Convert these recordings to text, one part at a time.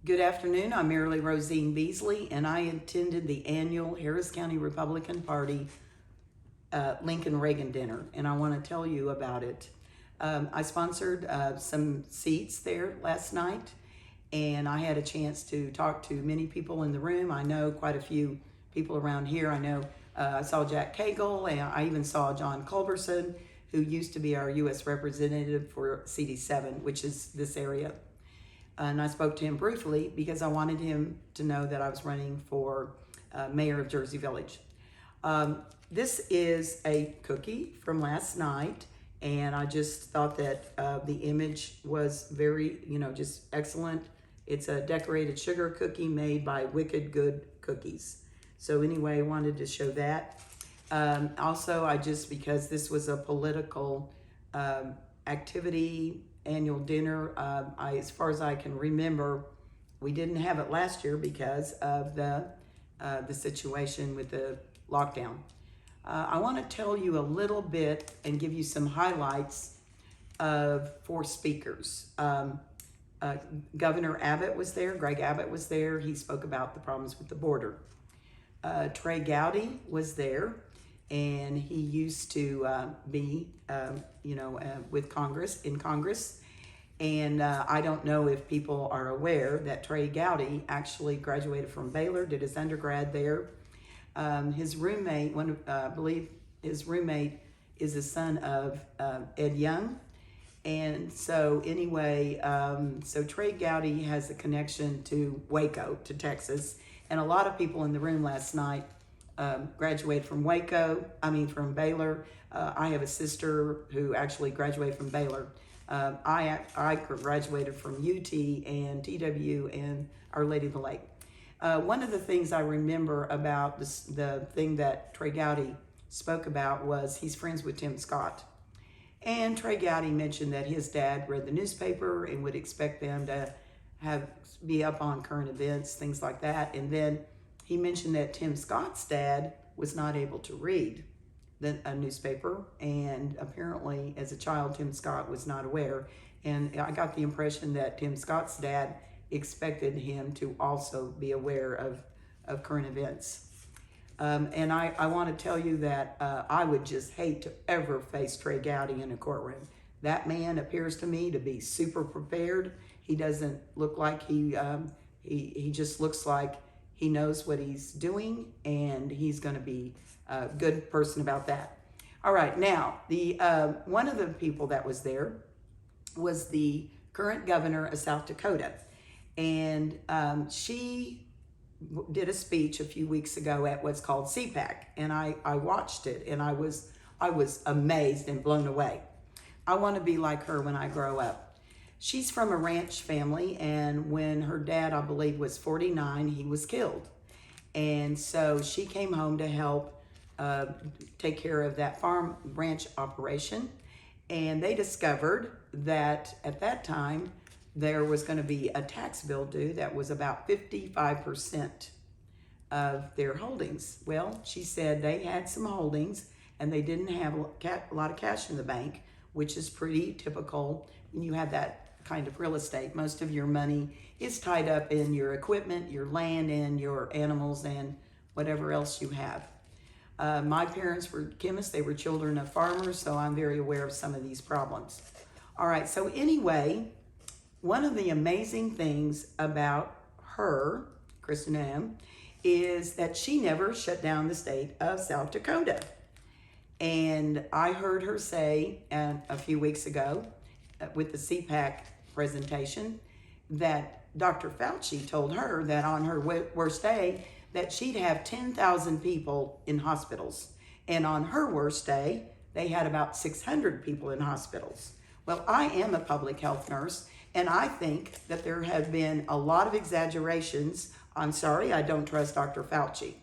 Good afternoon. I'm Marylee Rosine Beasley, and I attended the annual Harris County Republican Party Lincoln-Reagan dinner, and I want to tell you about it. I sponsored some seats there last night, and I had a chance to talk to many people in the room. I know quite a few people around here. I know I saw Jack Cagle, and I even saw John Culberson, who used to be our U.S. representative for CD7, which is this area. And I spoke to him briefly because I wanted him to know that I was running for mayor of Jersey Village. This is a cookie from last night, and I just thought that the image was very, just excellent. It's a decorated sugar cookie made by Wicked Good Cookies. So anyway, I wanted to show that. Also, because this was a political activity, annual dinner, as far as I can remember, we didn't have it last year because of the situation with the lockdown. I want to tell you a little bit and give you some highlights of 4 speakers. Governor Abbott was there, Greg Abbott was there. He spoke about the problems with the border. Trey Gowdy was there, and he used to be, with Congress, in Congress. And I don't know if people are aware that Trey Gowdy actually graduated from Baylor, did his undergrad there. His roommate, I believe his roommate is the son of Ed Young. And so anyway, so Trey Gowdy has a connection to Waco, to Texas. And a lot of people in the room last night graduated from from Baylor. I have a sister who actually graduated from Baylor. I graduated from UT and TW and Our Lady of the Lake. One of the things I remember about the thing that Trey Gowdy spoke about was he's friends with Tim Scott. And Trey Gowdy mentioned that his dad read the newspaper and would expect them to be up on current events, things like that. And then he mentioned that Tim Scott's dad was not able to read a newspaper, and apparently as a child Tim Scott was not aware, and I got the impression that Tim Scott's dad expected him to also be aware of current events. And I want to tell you that I would just hate to ever face Trey Gowdy in a courtroom. That man appears to me to be super prepared. He doesn't look like he just looks like he knows what he's doing, and he's going to be a good person about that. All right, now, one of the people that was there was the current governor of South Dakota. And she did a speech a few weeks ago at what's called CPAC. And I watched it, and I was amazed and blown away. I want to be like her when I grow up. She's from a ranch family, and when her dad, I believe, was 49, he was killed. And so she came home to help take care of that farm ranch operation. And they discovered that at that time, there was going to be a tax bill due that was about 55% of their holdings. Well, she said they had some holdings and they didn't have a lot of cash in the bank, which is pretty typical when you have that kind of real estate. Most of your money is tied up in your equipment, your land, and your animals, and whatever else you have. My parents were chemists. They were children of farmers, so I'm very aware of some of these problems. All right, so anyway, one of the amazing things about her, Kristen M., is that she never shut down the state of South Dakota. And I heard her say a few weeks ago with the CPAC presentation that Dr. Fauci told her that on her worst day that she'd have 10,000 people in hospitals. And on her worst day, they had about 600 people in hospitals. Well, I am a public health nurse, and I think that there have been a lot of exaggerations. I'm sorry, I don't trust Dr. Fauci.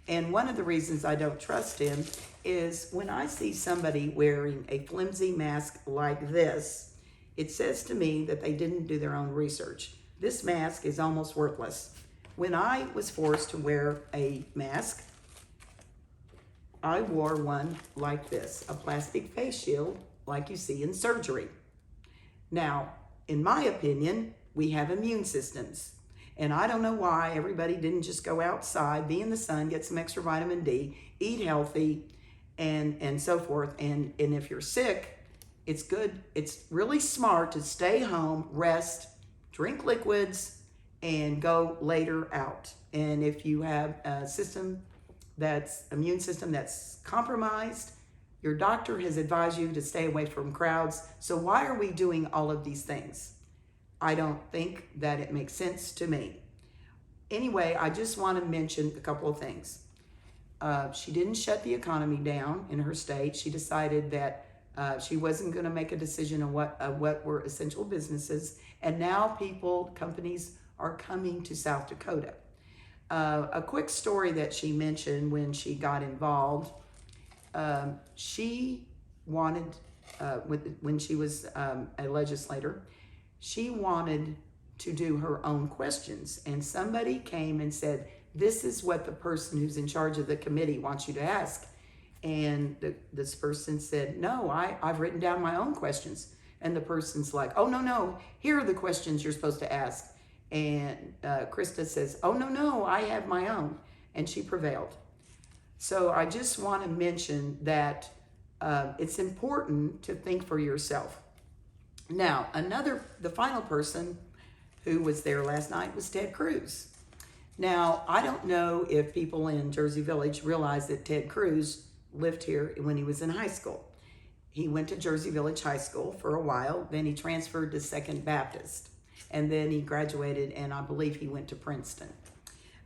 And one of the reasons I don't trust him is when I see somebody wearing a flimsy mask like this, it says to me that they didn't do their own research. This mask is almost worthless. When I was forced to wear a mask, I wore one like this, a plastic face shield like you see in surgery. Now, in my opinion, we have immune systems. And I don't know why everybody didn't just go outside, be in the sun, get some extra vitamin D, eat healthy, and so forth. And if you're sick, it's good. It's really smart to stay home, rest, drink liquids, and go later out. And if you have a immune system that's compromised, your doctor has advised you to stay away from crowds. So why are we doing all of these things? I don't think that it makes sense to me. Anyway, I just want to mention a couple of things. She didn't shut the economy down in her state. She decided that she wasn't going to make a decision on what were essential businesses. And now companies are coming to South Dakota. A quick story that she mentioned when she got involved. She wanted, when she was a legislator, she wanted to do her own questions. And somebody came and said, this is what the person who's in charge of the committee wants you to ask. And this person said, no, I've written down my own questions. And the person's like, oh, no, here are the questions you're supposed to ask. And Krista says, oh, no, I have my own. And she prevailed. So I just want to mention that it's important to think for yourself. Now, the final person who was there last night was Ted Cruz. Now, I don't know if people in Jersey Village realize that Ted Cruz lived here when he was in high school. He went to Jersey Village High School for a while, then he transferred to Second Baptist, and then he graduated, and I believe he went to Princeton.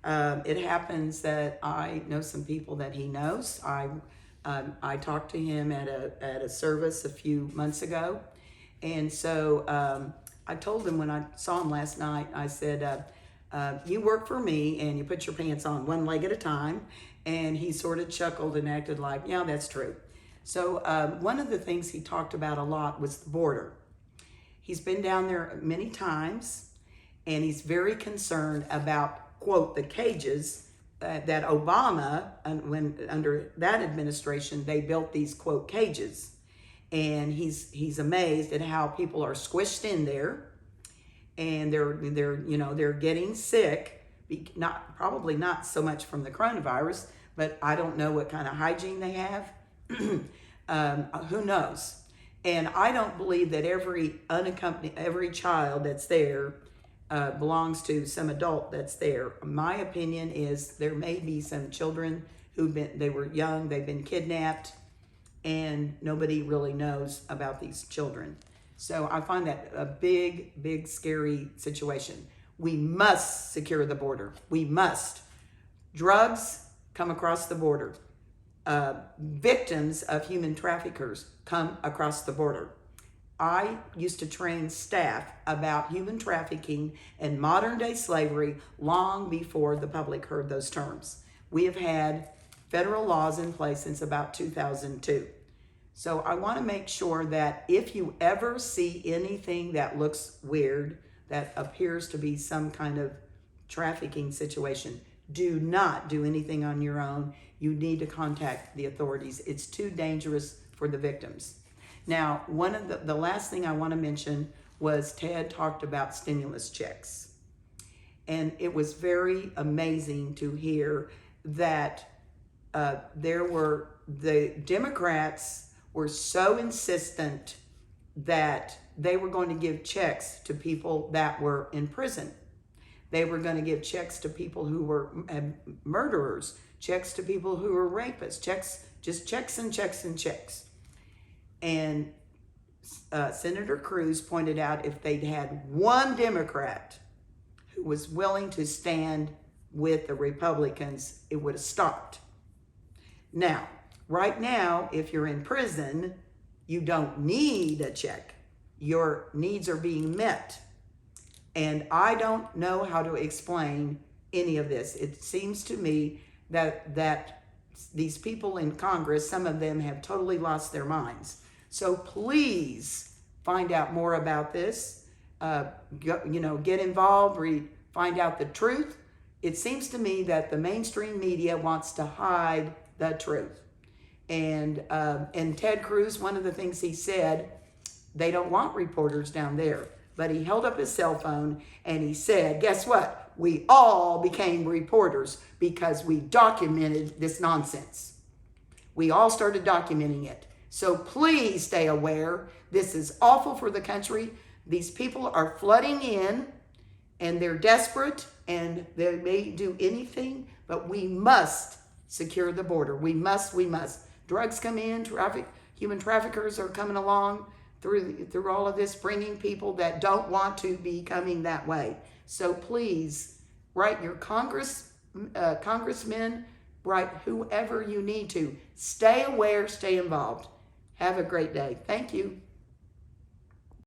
It happens that I know some people that he knows. I talked to him at a service a few months ago, and so I told him when I saw him last night, I said, you work for me and you put your pants on one leg at a time. And he sort of chuckled and acted like, yeah, that's true. So one of the things he talked about a lot was the border. He's been down there many times, and he's very concerned about, quote, the cages that Obama, when under that administration, they built these, quote, cages. And he's amazed at how people are squished in there, and they're getting sick. Probably not so much from the coronavirus, but I don't know what kind of hygiene they have. Who knows? And I don't believe that every child that's there belongs to some adult that's there. My opinion is there may be some children they were young, they've been kidnapped, and nobody really knows about these children. So I find that a big, scary situation. We must secure the border. We must. Drugs come across the border. Victims of human traffickers come across the border. I used to train staff about human trafficking and modern day slavery long before the public heard those terms. We have had federal laws in place since about 2002. So I want to make sure that if you ever see anything that looks weird, that appears to be some kind of trafficking situation, do not do anything on your own. You need to contact the authorities. It's too dangerous for the victims. Now, one of the last thing I want to mention was Ted talked about stimulus checks. And it was very amazing to hear that the Democrats were so insistent that they were going to give checks to people that were in prison. They were going to give checks to people who were murderers, checks to people who were rapists, checks and checks. And Senator Cruz pointed out if they'd had one Democrat who was willing to stand with the Republicans, it would have stopped. Now, right now, if you're in prison, you don't need a check. Your needs are being met. And I don't know how to explain any of this. It seems to me that these people in Congress, some of them have totally lost their minds. So please find out more about this. Get involved, find out the truth. It seems to me that the mainstream media wants to hide the truth. And Ted Cruz, one of the things he said, they don't want reporters down there. but he held up his cell phone and he said, guess what? We all became reporters because we documented this nonsense. We all started documenting it. So please stay aware. This is awful for the country. These people are flooding in and they're desperate and they may do anything, but we must secure the border. We must. Drugs come in, human traffickers are coming along through all of this, bringing people that don't want to be coming that way. So please, write your congressmen, write whoever you need to. Stay aware, stay involved. Have a great day. Thank you.